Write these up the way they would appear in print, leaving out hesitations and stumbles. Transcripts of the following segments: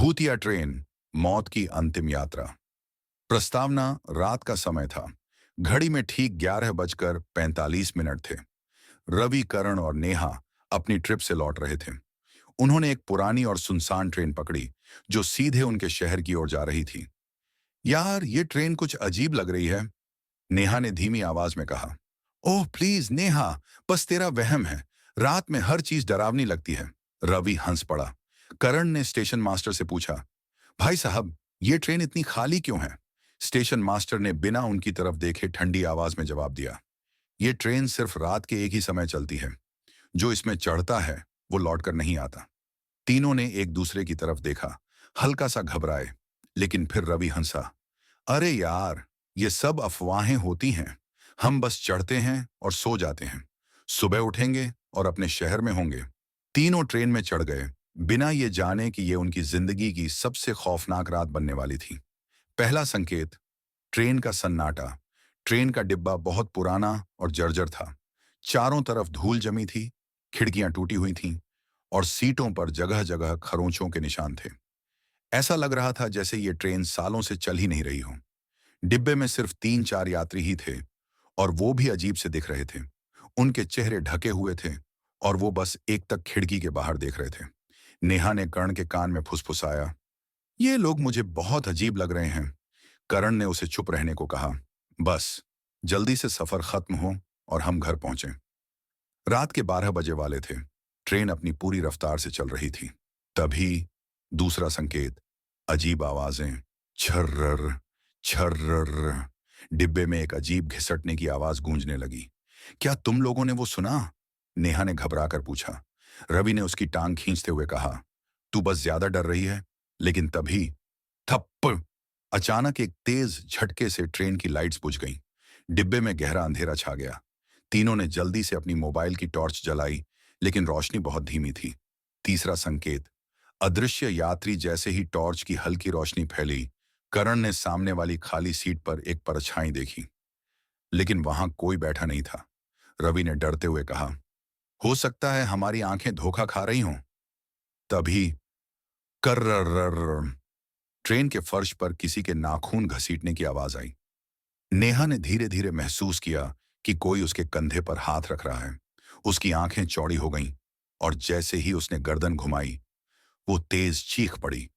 भूतिया ट्रेन, मौत की अंतिम यात्रा। प्रस्तावना। रात का समय था। घड़ी में ठीक 11 बजकर 45 मिनट थे। रवि, करण और नेहा अपनी ट्रिप से लौट रहे थे। उन्होंने एक पुरानी और सुनसान ट्रेन पकड़ी जो सीधे उनके शहर की ओर जा रही थी। यार, ये ट्रेन कुछ अजीब लग रही है, नेहा ने धीमी आवाज में कहा। ओह प्लीज नेहा, बस तेरा वहम है। रात में हर चीज डरावनी लगती है। रवि हंस पड़ा। करण ने स्टेशन मास्टर से पूछा, भाई साहब, ये ट्रेन इतनी खाली क्यों है? स्टेशन मास्टर ने बिना उनकी तरफ देखे ठंडी आवाज में जवाब दिया, ये ट्रेन सिर्फ रात के एक ही समय चलती है। जो इसमें चढ़ता है वो लौटकर नहीं आता। तीनों ने एक दूसरे की तरफ देखा, हल्का सा घबराए। लेकिन फिर रवि हंसा। अरे यार, ये सब अफवाहें होती हैं। हम बस चढ़ते हैं और सो जाते हैं। सुबह उठेंगे और अपने शहर में होंगे। तीनों ट्रेन में चढ़ गए, बिना ये जाने कि ये उनकी जिंदगी की सबसे खौफनाक रात बनने वाली थी। पहला संकेत, ट्रेन का सन्नाटा। ट्रेन का डिब्बा बहुत पुराना और जर्जर था। चारों तरफ धूल जमी थी, खिड़कियां टूटी हुई थीं और सीटों पर जगह जगह खरोंचों के निशान थे। ऐसा लग रहा था जैसे ये ट्रेन सालों से चल ही नहीं रही हो। डिब्बे में सिर्फ 3-4 यात्री ही थे और वो भी अजीब से दिख रहे थे। उनके चेहरे ढके हुए थे और वो बस एक तक खिड़की के बाहर देख रहे थे। नेहा ने कर्ण के कान में फुसफुसाया, ये लोग मुझे बहुत अजीब लग रहे हैं। करण ने उसे चुप रहने को कहा। बस जल्दी से सफर खत्म हो और हम घर पहुंचे। रात के 12 बजे वाले थे। ट्रेन अपनी पूरी रफ्तार से चल रही थी। तभी दूसरा संकेत, अजीब आवाजें। छर्रर छर्रर। डिब्बे में एक अजीब घिसटने की आवाज गूंजने लगी। क्या तुम लोगों ने वो सुना? नेहा ने घबराकर पूछा। रवि ने उसकी टांग खींचते हुए कहा, तू बस ज्यादा डर रही है। लेकिन तभी थप्प, अचानक एक तेज झटके से ट्रेन की लाइट्स बुझ गईं। डिब्बे में गहरा अंधेरा छा गया। तीनों ने जल्दी से अपनी मोबाइल की टॉर्च जलाई, लेकिन रोशनी बहुत धीमी थी। तीसरा संकेत, अदृश्य यात्री। जैसे ही टॉर्च की हल्की रोशनी फैली, करण ने सामने वाली खाली सीट पर एक परछाई देखी, लेकिन वहां कोई बैठा नहीं था। रवि ने डरते हुए कहा, हो सकता है हमारी आंखें धोखा खा रही हों। तभी कर्रर, ट्रेन के फर्श पर किसी के नाखून घसीटने की आवाज आई। नेहा ने धीरे धीरे महसूस किया कि कोई उसके कंधे पर हाथ रख रहा है। उसकी आंखें चौड़ी हो गईं और जैसे ही उसने गर्दन घुमाई, वो तेज चीख पड़ी।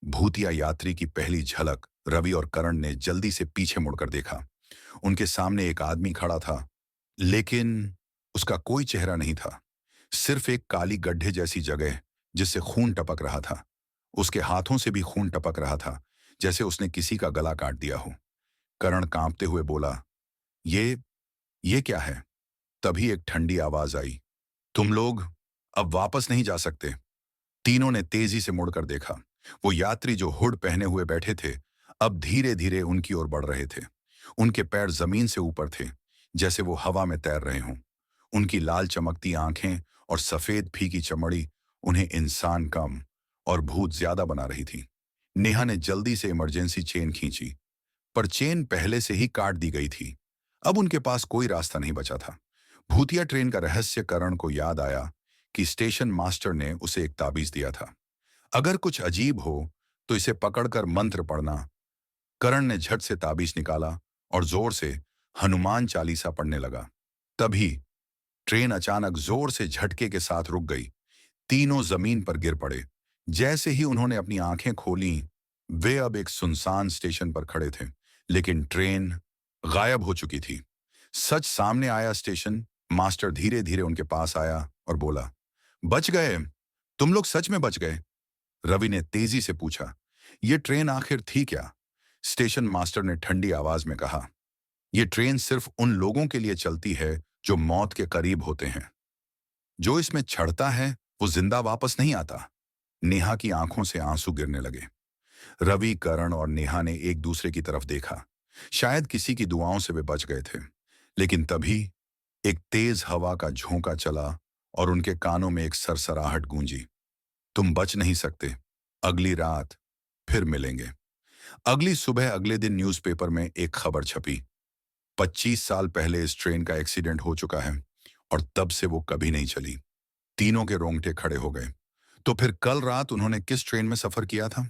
भूतिया यात्री की पहली झलक। रवि और करण ने जल्दी से पीछे मुड़कर देखा। उनके सामने एक आदमी खड़ा था, लेकिन उसका कोई चेहरा नहीं था। सिर्फ एक काली गड्ढे जैसी जगह जिससे खून टपक रहा था। उसके हाथों से भी खून टपक रहा था, जैसे उसने किसी का गला काट दिया हो। करण कांपते हुए बोला, ये ये क्या है? तभी एक ठंडी आवाज आई, तुम लोग अब वापस नहीं जा सकते। तीनों ने तेजी से मुड़कर देखा। वो यात्री जो हुड पहने हुए बैठे थे, अब धीरे धीरे उनकी ओर बढ़ रहे थे। उनके पैर जमीन से ऊपर थे, जैसे वो हवा में तैर रहे हों। उनकी लाल चमकती आंखें और सफेद फीकी चमड़ी उन्हें इंसान कम और भूत ज्यादा बना रही थी। नेहा ने जल्दी से इमरजेंसी चेन खींची, पर चेन पहले से ही काट दी गई थी। अब उनके पास कोई रास्ता नहीं बचा था। भूतिया ट्रेन का रहस्य करण को याद आया कि स्टेशन मास्टर ने उसे एक ताबीज दिया था। अगर कुछ अजीब हो तो इसे पकड़कर मंत्र पढ़ना। करण ने झट से ताबीज निकाला और जोर से हनुमान चालीसा पढ़ने लगा। तभी ट्रेन अचानक जोर से झटके के साथ रुक गई। तीनों जमीन पर गिर पड़े। जैसे ही उन्होंने अपनी आंखें खोलीं, वे अब एक सुनसान स्टेशन पर खड़े थे, लेकिन ट्रेन गायब हो चुकी थी। सच सामने आया। स्टेशन मास्टर धीरे धीरे उनके पास आया और बोला, बच गए, तुम लोग सच में बच गए। रवि ने तेजी से पूछा, ये ट्रेन आखिर थी क्या? स्टेशन मास्टर ने ठंडी आवाज में कहा, यह ट्रेन सिर्फ उन लोगों के लिए चलती है जो मौत के करीब होते हैं। जो इसमें चढ़ता है वो जिंदा वापस नहीं आता। नेहा की आंखों से आंसू गिरने लगे। रवि, करण और नेहा ने एक दूसरे की तरफ देखा। शायद किसी की दुआओं से वे बच गए थे। लेकिन तभी एक तेज हवा का झोंका चला और उनके कानों में एक सरसराहट गूंजी, तुम बच नहीं सकते, अगली रात फिर मिलेंगे। अगली सुबह अगले दिन न्यूज़पेपर में एक खबर छपी, 25 साल पहले इस ट्रेन का एक्सीडेंट हो चुका है और तब से वो कभी नहीं चली। तीनों के रोंगटे खड़े हो गए। तो फिर कल रात उन्होंने किस ट्रेन में सफर किया था?